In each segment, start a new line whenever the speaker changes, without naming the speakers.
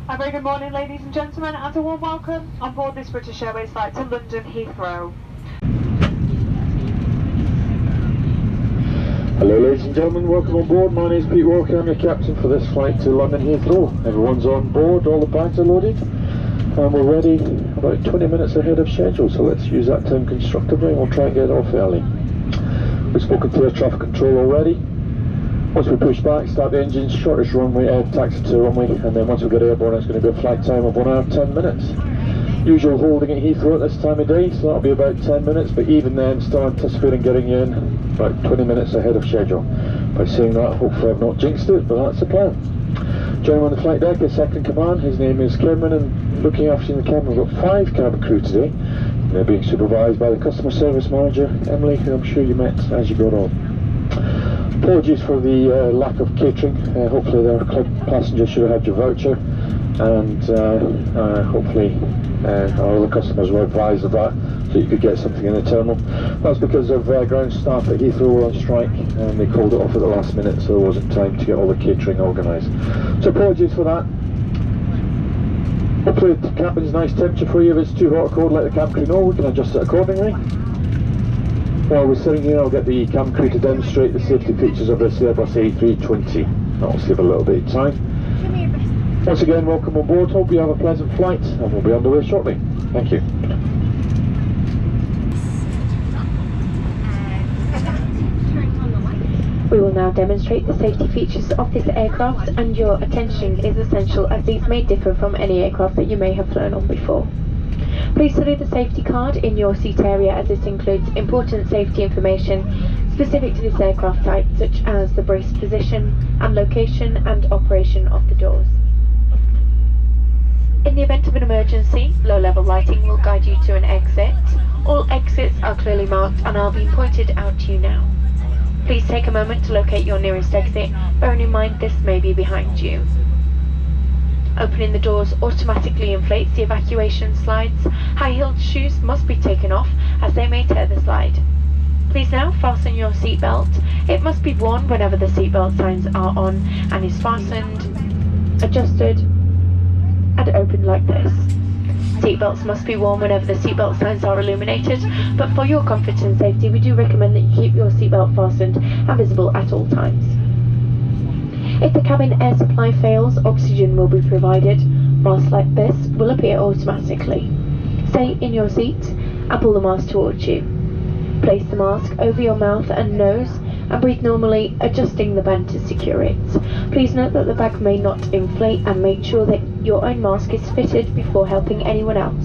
A very good morning, ladies and gentlemen, and a warm welcome on board this British Airways flight to London Heathrow.
Hello ladies and gentlemen, welcome on board. My name is Pete Walker, I'm your captain for this flight to London Heathrow. Everyone's on board, all the bags are loaded, and we're ready about 20 minutes ahead of schedule, so let's use that time constructively and we'll try and get off early. We've spoken to air traffic control already. Once we push back, start the engines, shortest runway, taxi to the runway, and then once we get airborne it's going to be a flight time of 1 hour 10 minutes. Usual holding at Heathrow at this time of day, so that'll be about 10 minutes, but even then still anticipating getting you in about 20 minutes ahead of schedule. By saying that, hopefully I've not jinxed it, but that's the plan. Joining on the flight deck is second command. His name is Cameron, and looking after the cabin, we've got 5 cabin crew today. They're being supervised by the customer service manager, Emily, who I'm sure you met as you got on. Apologies for the lack of catering. Hopefully their club passengers should have had your voucher, and hopefully our other customers were advised of that, so you could get something in the terminal. That's because of ground staff at Heathrow were on strike and they called it off at the last minute, so there wasn't time to get all the catering organised. So apologies for that. Hopefully the cabin's nice temperature for you. If it's too hot or cold, let the cabin crew know, we can adjust it accordingly. While we're sitting here, I'll get the cabin crew to demonstrate the safety features of this Airbus A320. That'll save a little bit of time. Once again, welcome on board. Hope you have a pleasant flight, and we'll be underway shortly. Thank you.
We will now demonstrate the safety features of this aircraft, and your attention is essential as these may differ from any aircraft that you may have flown on before. Please study the safety card in your seat area, as this includes important safety information specific to this aircraft type, such as the brace position and location and operation of the doors. In the event of an emergency, low-level lighting will guide you to an exit. All exits are clearly marked and are being pointed out to you now. Please take a moment to locate your nearest exit, bearing in mind this may be behind you. Opening the doors automatically inflates the evacuation slides. High-heeled shoes must be taken off as they may tear the slide. Please now fasten your seatbelt. It must be worn whenever the seatbelt signs are on and is fastened, adjusted, and opened like this. Seatbelts must be worn whenever the seatbelt signs are illuminated, but for your comfort and safety we do recommend that you keep your seatbelt fastened and visible at all times. If the cabin air supply fails, oxygen will be provided. Masks like this will appear automatically. Stay in your seat and pull the mask towards you. Place the mask over your mouth and nose and breathe normally, adjusting the band to secure it. Please note that the bag may not inflate, and make sure that your own mask is fitted before helping anyone else.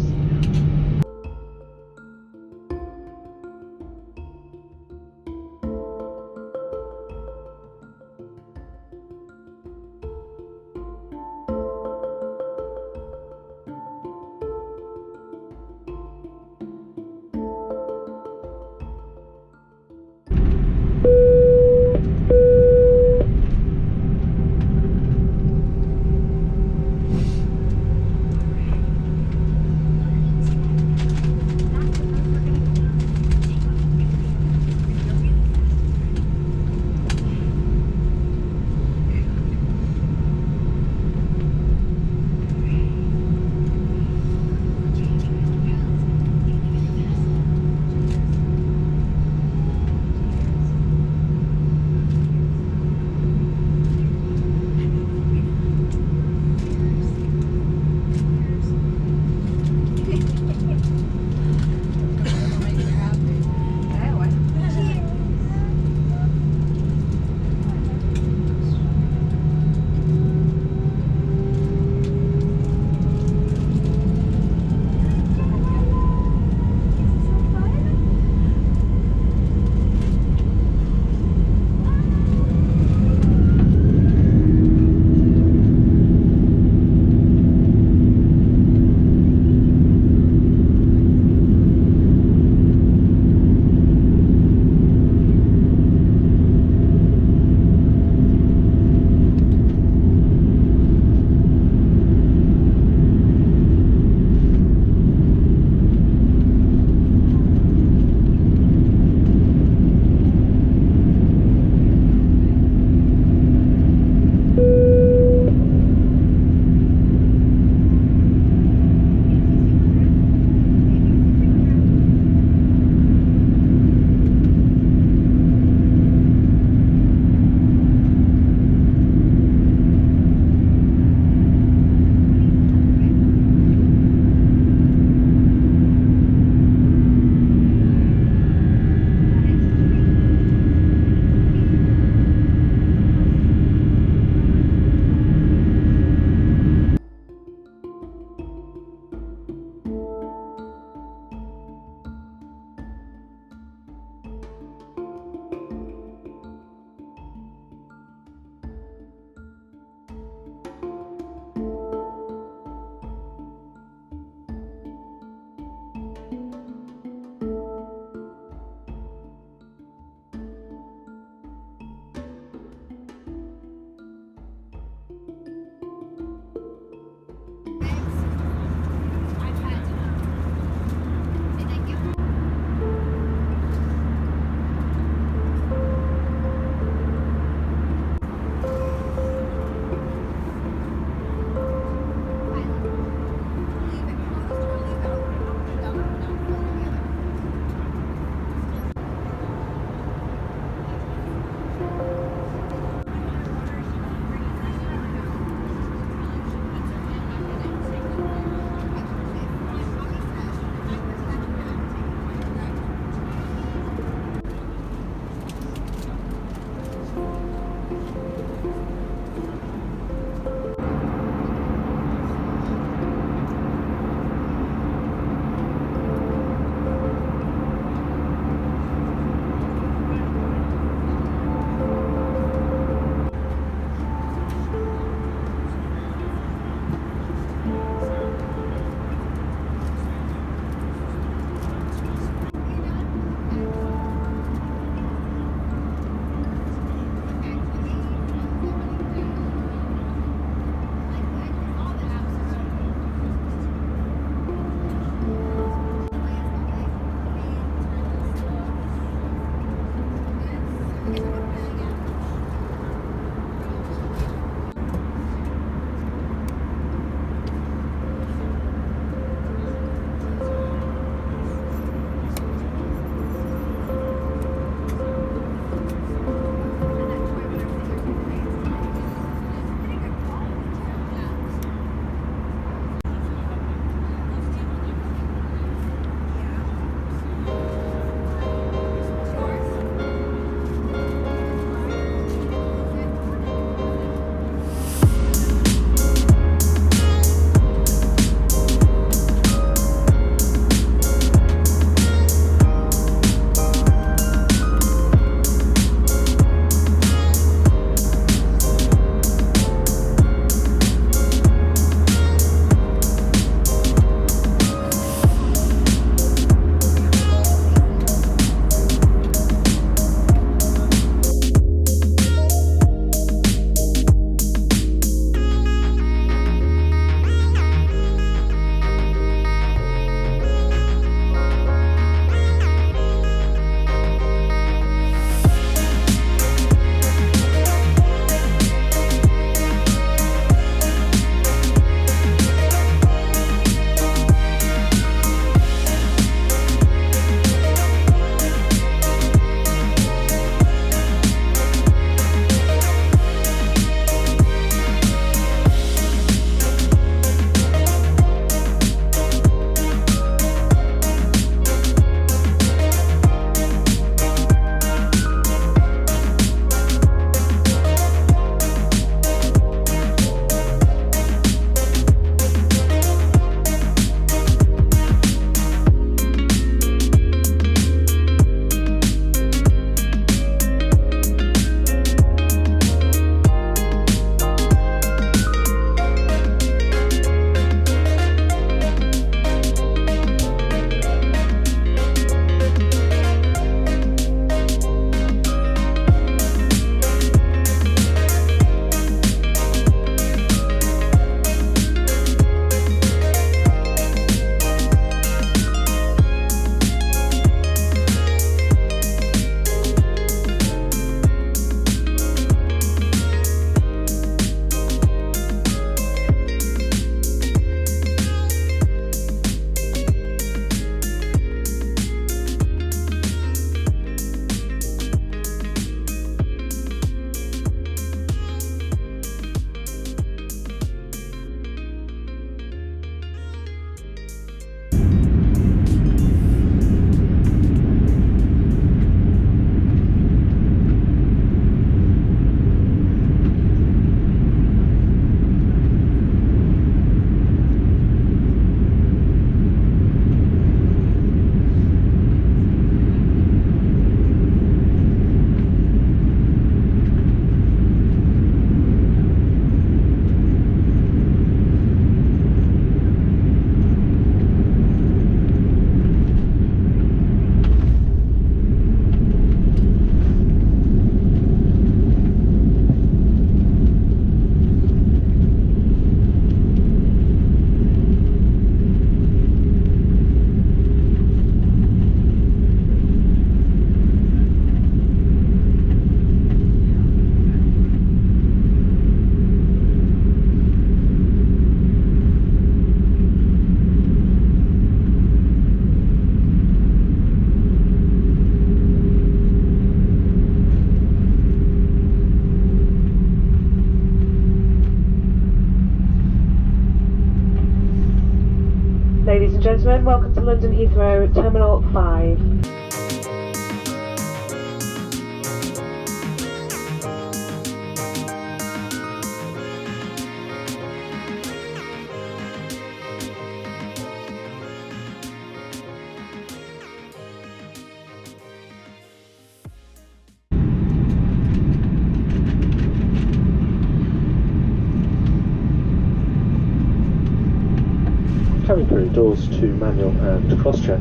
Ladies and gentlemen, welcome to London Heathrow, Terminal 5.
Cabin crew, doors to manual and cross-check.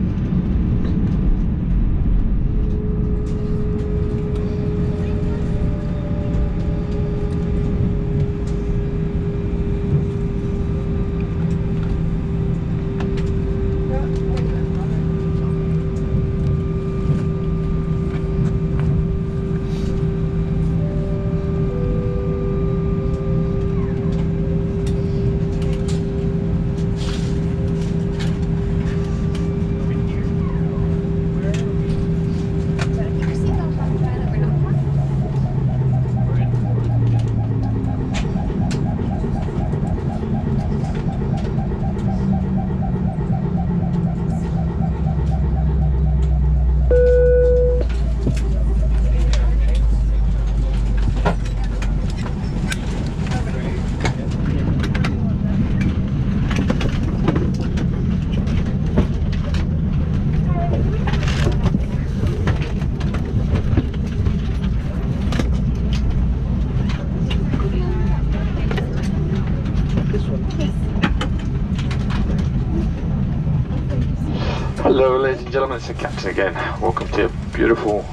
Hello ladies and gentlemen, it's the Captain again. Welcome to a beautiful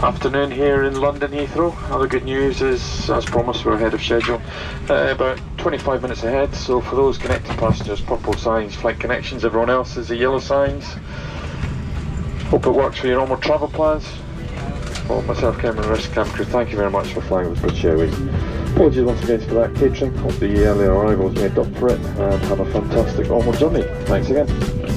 afternoon here in London Heathrow. Other good news is, as promised, we're ahead of schedule. About 25 minutes ahead, so for those connecting passengers, purple signs, flight connections. Everyone else is the yellow signs. Hope it works for your normal travel plans. Well, myself, Cameron, and the rest of the cabin crew, thank you very much for flying with British Airways. Apologies once again for that catering. Hope the earlier arrivals made up for it, and have a fantastic onward journey. Thanks again.